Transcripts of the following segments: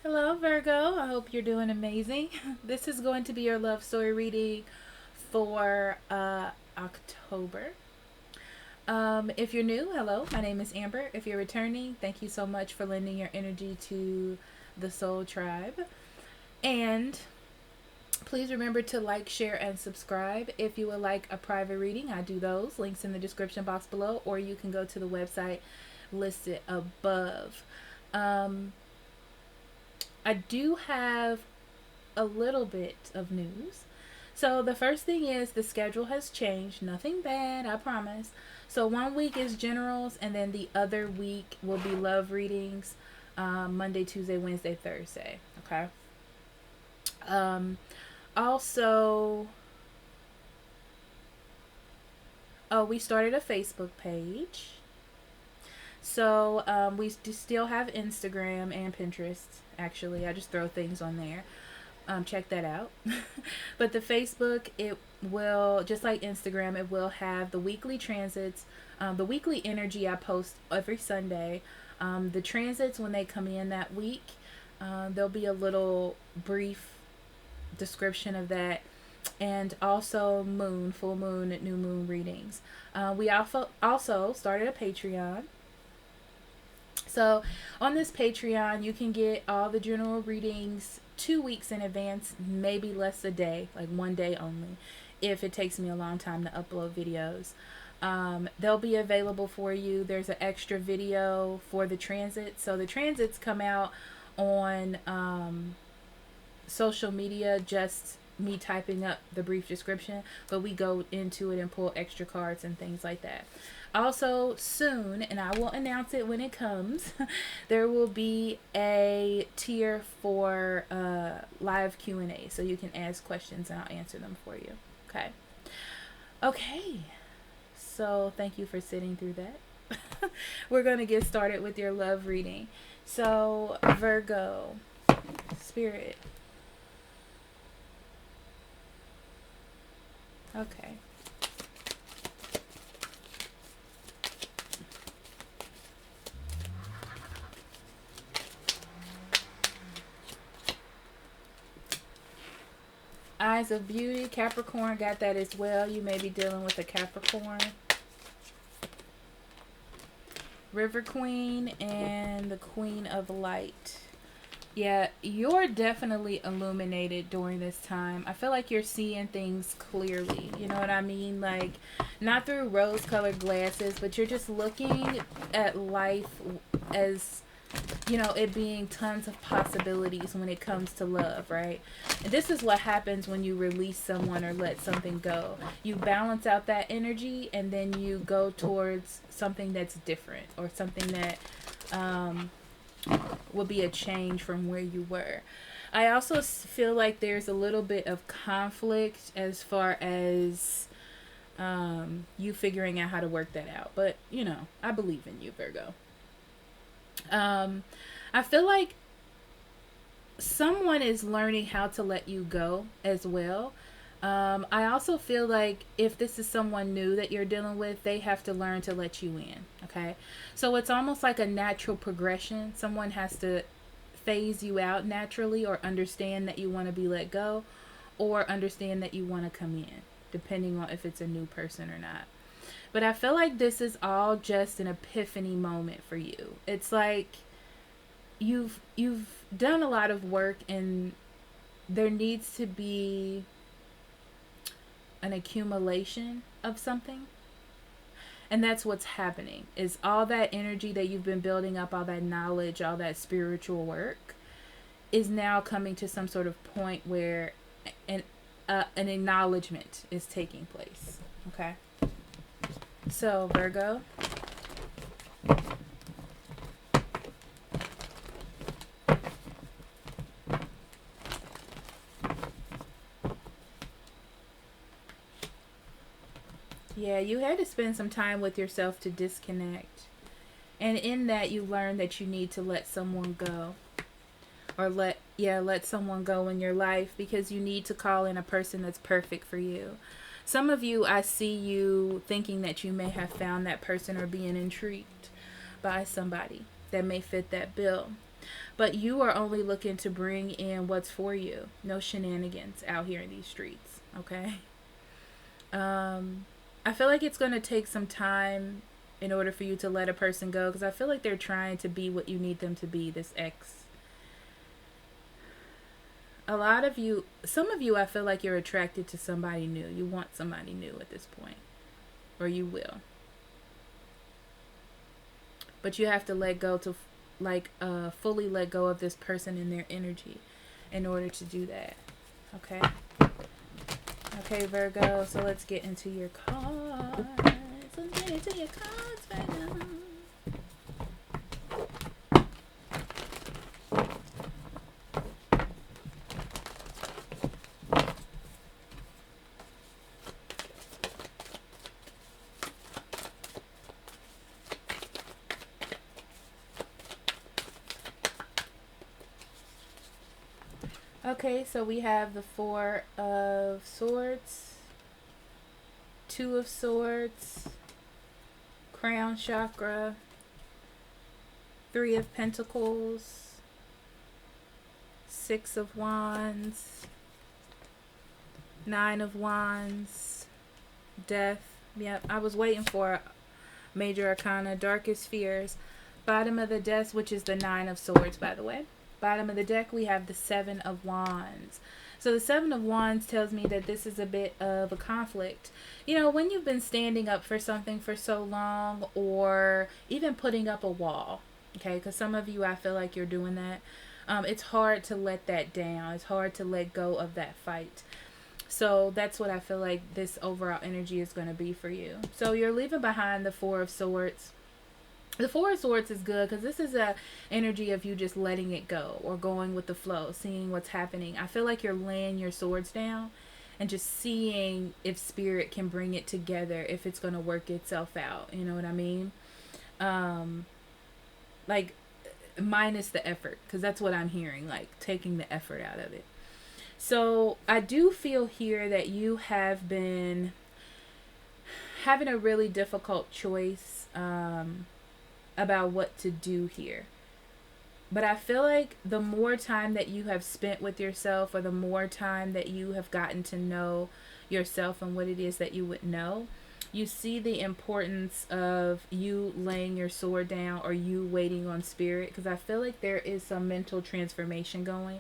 Hello, Virgo. I hope you're doing amazing. This is going to be your love story reading for October. If you're new, hello. My name is Amber. If you're returning, thank you so much for lending your energy to the Soul Tribe. And please remember to like, share, and subscribe. If you would like a private reading, I do those. Links in the description box below, or you can go to the website listed above. Um, I do have a little bit of news. So the first thing is the schedule has changed. Nothing bad, I promise. So one week is generals, and then the other week will be love readings. Monday, Tuesday, Wednesday, Thursday. Okay. Um, also, oh, we started a Facebook page. So we still have Instagram and Pinterest. Actually, I just throw things on there. Check that out. But the Facebook, it will, just like Instagram, it will have the weekly transits, the weekly energy I post every Sunday. The transits, when they come in that week, there'll be a little brief description of that. And also moon, full moon, new moon readings. We also started a Patreon. So on this Patreon, you can get all the general readings 2 weeks in advance, maybe less a day, like one day only, if it takes me a long time to upload videos. They'll be available for you. There's an extra video for the transit. So the transits come out on social media, just me typing up the brief description, but we go into it and pull extra cards and things like that. Also, soon, and I will announce it when it comes, there will be a tier for live Q&A, so you can ask questions and I'll answer them for you. Okay, so thank you for sitting through that. We're going to get started with your love reading. So, Virgo, Spirit. Okay. Eyes of Beauty, Capricorn got that as well. You may be dealing with a Capricorn. River Queen and the Queen of Light. Yeah, you're definitely illuminated during this time. I feel like you're seeing things clearly. You know what I mean? Like, not through rose-colored glasses, but you're just looking at life as, you know, it being tons of possibilities when it comes to love, right? And this is what happens when you release someone or let something go. You balance out that energy, and then you go towards something that's different, or something that will be a change from where you were. I also feel like there's a little bit of conflict as far as you figuring out how to work that out. But, you know, I believe in you, Virgo. I feel like someone is learning how to let you go as well. I also feel like if this is someone new that you're dealing with, they have to learn to let you in. Okay. So it's almost like a natural progression. Someone has to phase you out naturally, or understand that you want to be let go, or understand that you want to come in, depending on if it's a new person or not. But I feel like this is all just an epiphany moment for you. It's like you've done a lot of work, and there needs to be an accumulation of something. And that's what's happening, is all that energy that you've been building up, all that knowledge, all that spiritual work is now coming to some sort of point where an acknowledgement is taking place. Okay. So, Virgo. Yeah, you had to spend some time with yourself to disconnect. And in that, you learn that you need to let someone go. Or let someone go in your life, because you need to call in a person that's perfect for you. Some of you, I see you thinking that you may have found that person, or being intrigued by somebody that may fit that bill. But you are only looking to bring in what's for you. No shenanigans out here in these streets, okay? I feel like it's going to take some time in order for you to let a person go, because I feel like they're trying to be what you need them to be, this ex. A lot of you, some of you, I feel like you're attracted to somebody new. You want somebody new at this point, or you will. But you have to let go to, fully let go of this person and their energy in order to do that. Okay? Okay, Virgo, so let's get into your cards. Let's get into your cards, Virgo. Okay, so we have the Four of Swords, Two of Swords, Crown Chakra, Three of Pentacles, Six of Wands, Nine of Wands, Death. Yep, I was waiting for Major Arcana, Darkest Fears. Bottom of the deck, which is the Nine of Swords, by the way. Bottom of the deck, we have the Seven of Wands. So the Seven of Wands tells me that this is a bit of a conflict. You know, when you've been standing up for something for so long, or even putting up a wall, okay, because some of you, I feel like you're doing that. It's hard to let that down. It's hard to let go of that fight. So that's what I feel like this overall energy is going to be for you. So you're leaving behind the Four of Swords. The Four of Swords is good because this is a energy of you just letting it go or going with the flow, seeing what's happening. I feel like you're laying your swords down and just seeing if spirit can bring it together, if it's going to work itself out. You know what I mean? Like, minus the effort, because that's what I'm hearing, like taking the effort out of it. So I do feel here that you have been having a really difficult choice about what to do here. But I feel like the more time that you have spent with yourself, or the more time that you have gotten to know yourself and what it is that you would know, you see the importance of you laying your sword down or you waiting on spirit. Because I feel like there is some mental transformation going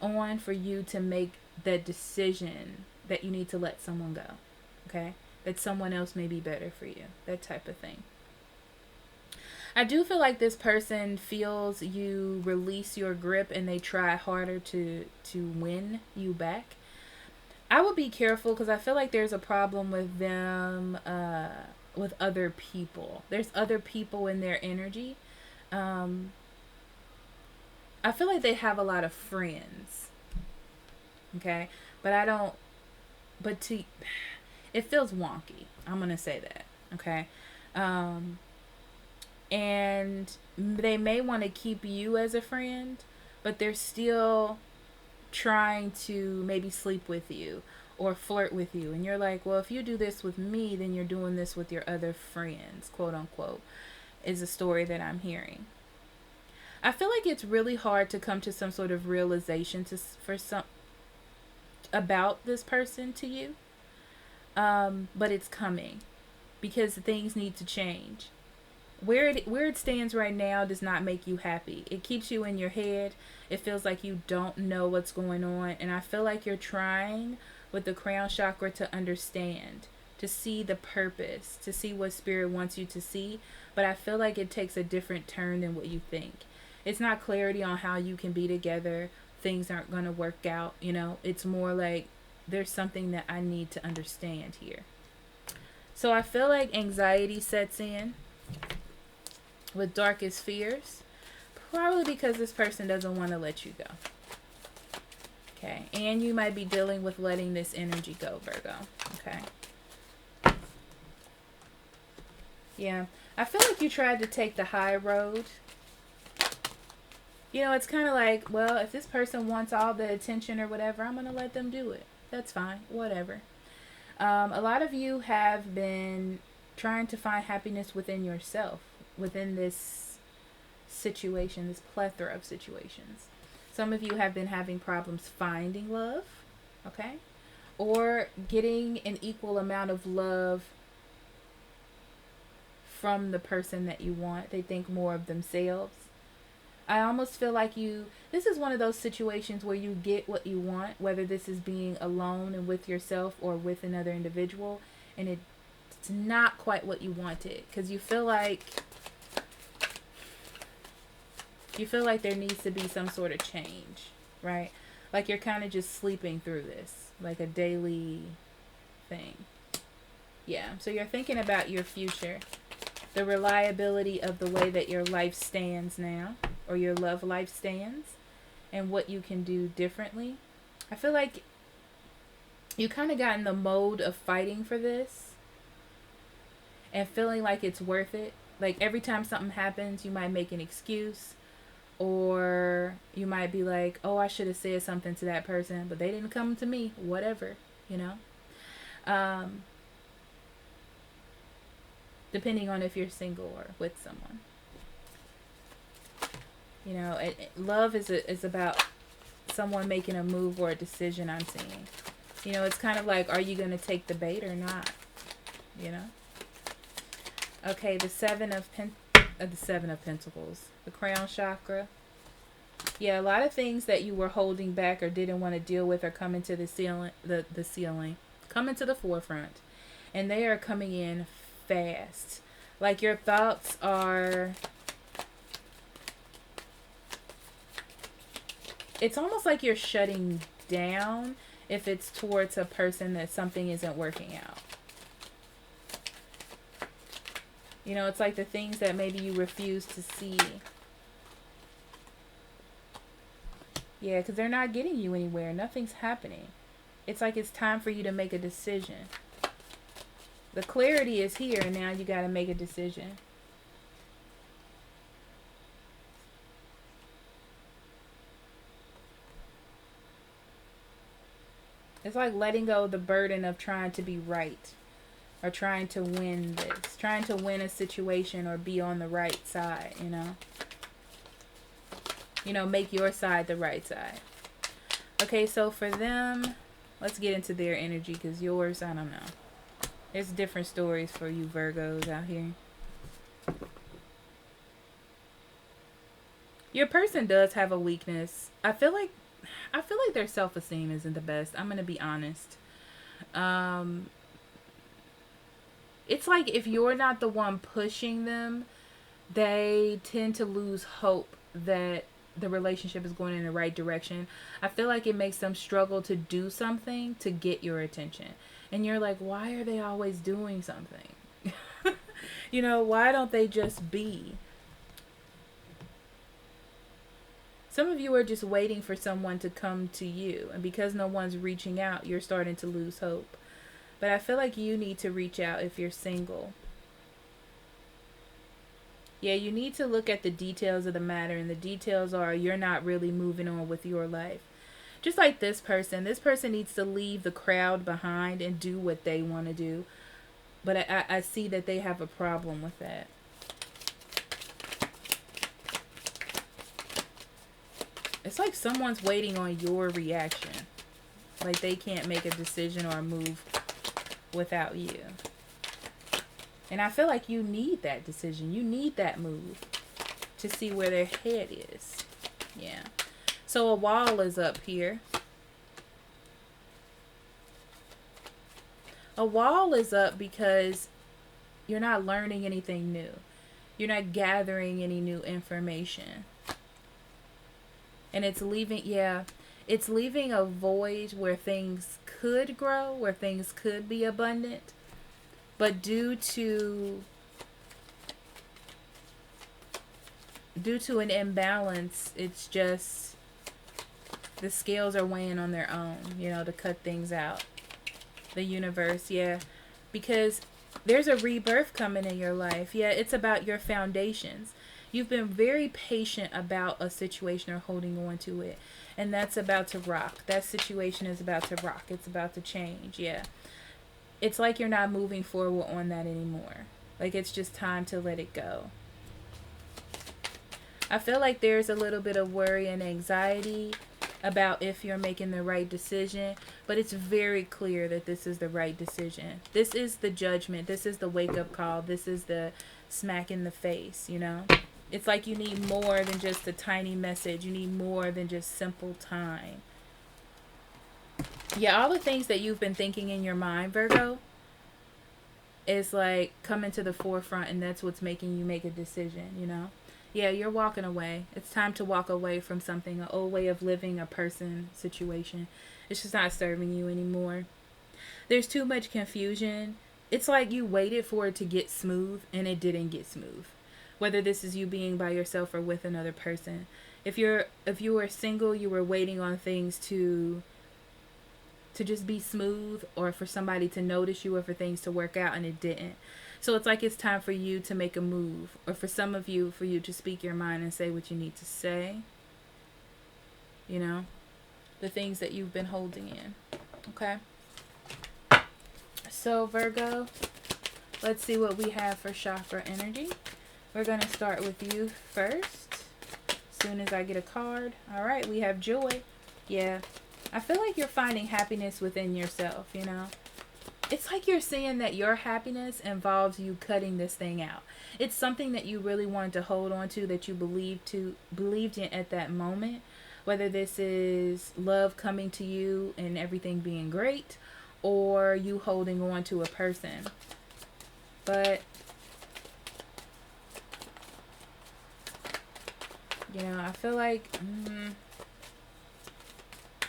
on for you to make the decision that you need to let someone go. Okay? That someone else may be better for you. That type of thing. I do feel like this person feels you release your grip and they try harder to win you back. I would be careful because I feel like there's a problem with them, with other people. There's other people in their energy. I feel like they have a lot of friends. Okay? But I don't, it feels wonky. I'm going to say that. Okay? And they may want to keep you as a friend, but they're still trying to maybe sleep with you or flirt with you. And you're like, well, if you do this with me, then you're doing this with your other friends, quote unquote, is a story that I'm hearing. I feel like it's really hard to come to some sort of realization about this person to you. But it's coming because things need to change. Where it stands right now does not make you happy. It keeps you in your head. It feels like you don't know what's going on. And I feel like you're trying with the crown chakra to understand, to see the purpose, to see what spirit wants you to see. But I feel like it takes a different turn than what you think. It's not clarity on how you can be together. Things aren't going to work out. You know, it's more like there's something that I need to understand here. So I feel like anxiety sets in with darkest fears, probably because this person doesn't want to let you go. Okay, and you might be dealing with letting this energy go, Virgo. Okay. Yeah, I feel like you tried to take the high road. You know, it's kind of like, well, if this person wants all the attention or whatever, I'm going to let them do it. That's fine, whatever. A lot of you have been trying to find happiness within yourself, within this situation, this plethora of situations. Some of you have been having problems finding love, okay? Or getting an equal amount of love from the person that you want. They think more of themselves. I almost feel like this is one of those situations where you get what you want, whether this is being alone and with yourself or with another individual, and it's not quite what you wanted, because you feel like there needs to be some sort of change, right? Like you're kind of just sleeping through this, like a daily thing. Yeah, so you're thinking about your future, the reliability of the way that your life stands now, or your love life stands, and what you can do differently. I feel like you kind of got in the mode of fighting for this and feeling like it's worth it. Like every time something happens, you might make an excuse, or you might be like, oh, I should have said something to that person, but they didn't come to me, whatever, you know. Depending on if you're single or with someone. You know, love is about someone making a move or a decision, I'm seeing. You know, it's kind of like, are you going to take the bait or not? You know? Okay, the Seven of Pentacles. The Crown Chakra. Yeah, a lot of things that you were holding back or didn't want to deal with are coming to the ceiling. Coming to the forefront. And they are coming in fast. Like your thoughts are... It's almost like you're shutting down if it's towards a person that something isn't working out. You know, it's like the things that maybe you refuse to see. Yeah, because they're not getting you anywhere. Nothing's happening. It's like it's time for you to make a decision. The clarity is here, and now you got to make a decision. It's like letting go of the burden of trying to be right, or trying to win this, trying to win a situation or be on the right side, you know. You know, make your side the right side. Okay, so for them, let's get into their energy, because yours, I don't know. There's different stories for you Virgos out here. Your person does have a weakness. I feel like their self-esteem isn't the best. I'm going to be honest. It's like if you're not the one pushing them, they tend to lose hope that the relationship is going in the right direction. I feel like it makes them struggle to do something to get your attention. And you're like, why are they always doing something? You know, why don't they just be? Some of you are just waiting for someone to come to you. And because no one's reaching out, you're starting to lose hope. But I feel like you need to reach out if you're single. Yeah, you need to look at the details of the matter. And the details are you're not really moving on with your life. Just like this person. This person needs to leave the crowd behind and do what they want to do. But I see that they have a problem with that. It's like someone's waiting on your reaction. Like they can't make a decision or a move without you. And I feel like you need that decision. You need that move to see where their head is. Yeah. So a wall is up here. A wall is up because you're not learning anything new. You're not gathering any new information. And it's leaving, it's leaving a void where things could grow, where things could be abundant. But due to an imbalance, it's just the scales are weighing on their own, you know, to cut things out. The universe, yeah. Because there's a rebirth coming in your life. Yeah, it's about your foundations. You've been very patient about a situation or holding on to it. And that's about to rock. That situation is about to rock. It's about to change. Yeah. It's like you're not moving forward on that anymore. Like it's just time to let it go. I feel like there's a little bit of worry and anxiety about if you're making the right decision, but it's very clear that this is the right decision. This is the judgment. This is the wake up call. This is the smack in the face, you know? It's like you need more than just a tiny message. You need more than just simple time. Yeah, all the things that you've been thinking in your mind, Virgo, is like coming to the forefront, and that's what's making you make a decision, you know? Yeah, you're walking away. It's time to walk away from something, an old way of living, a person, situation. It's just not serving you anymore. There's too much confusion. It's like you waited for it to get smooth, and it didn't get smooth. Whether this is you being by yourself or with another person. If you were single, you were waiting on things to just be smooth, or for somebody to notice you, or for things to work out, and it didn't. So it's like it's time for you to make a move, or for some of you, for you to speak your mind and say what you need to say. You know, the things that you've been holding in. Okay. So Virgo, let's see what we have for chakra energy. We're going to start with you first. As soon as I get a card. All right, we have joy. Yeah. I feel like you're finding happiness within yourself, you know. It's like you're seeing that your happiness involves you cutting this thing out. It's something that you really wanted to hold on to, that you believed in at that moment. Whether this is love coming to you and everything being great, or you holding on to a person. But you know, I feel like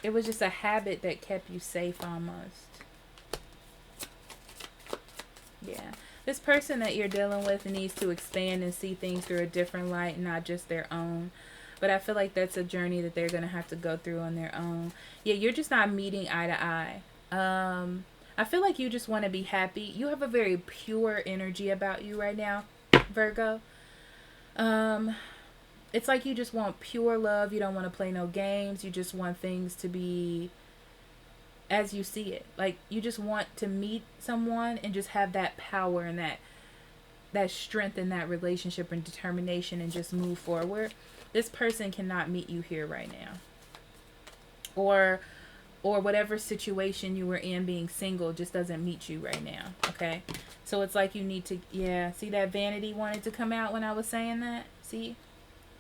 it was just a habit that kept you safe almost. Yeah. This person that you're dealing with needs to expand and see things through a different light, not just their own. But I feel like that's a journey that they're going to have to go through on their own. Yeah, you're just not meeting eye to eye. I feel like you just want to be happy. You have a very pure energy about you right now, Virgo. It's like you just want pure love. You don't want to play no games. You just want things to be as you see it. Like, you just want to meet someone and just have that power and that strength in that relationship and determination, and just move forward. This person cannot meet you here right now. Or whatever situation you were in, being single, just doesn't meet you right now. Okay? So it's like you need to, yeah, see that vanity wanted to come out when I was saying that? See?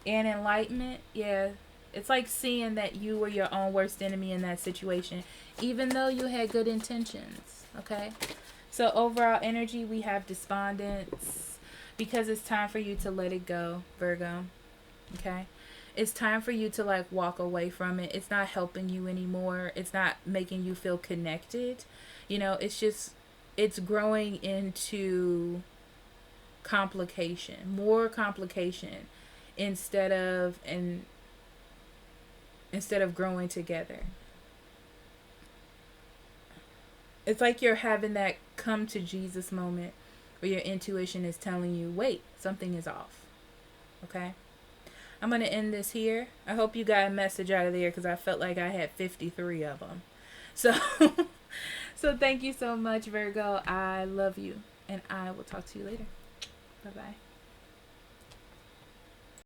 And enlightenment, yeah. It's like seeing that you were your own worst enemy in that situation, even though you had good intentions. Okay? So overall energy, we have despondence, because it's time for you to let it go, Virgo. Okay? It's time for you to like walk away from it. It's not helping you anymore. It's not making you feel connected. You know, it's growing into complication, more complication, instead of growing together. It's like you're having that come to Jesus moment where your intuition is telling you, wait, something is off. Okay? I'm going to end this here. I hope you got a message out of there, because I felt like I had 53 of them. So, so thank you so much, Virgo. I love you, and I will talk to you later. Bye-bye.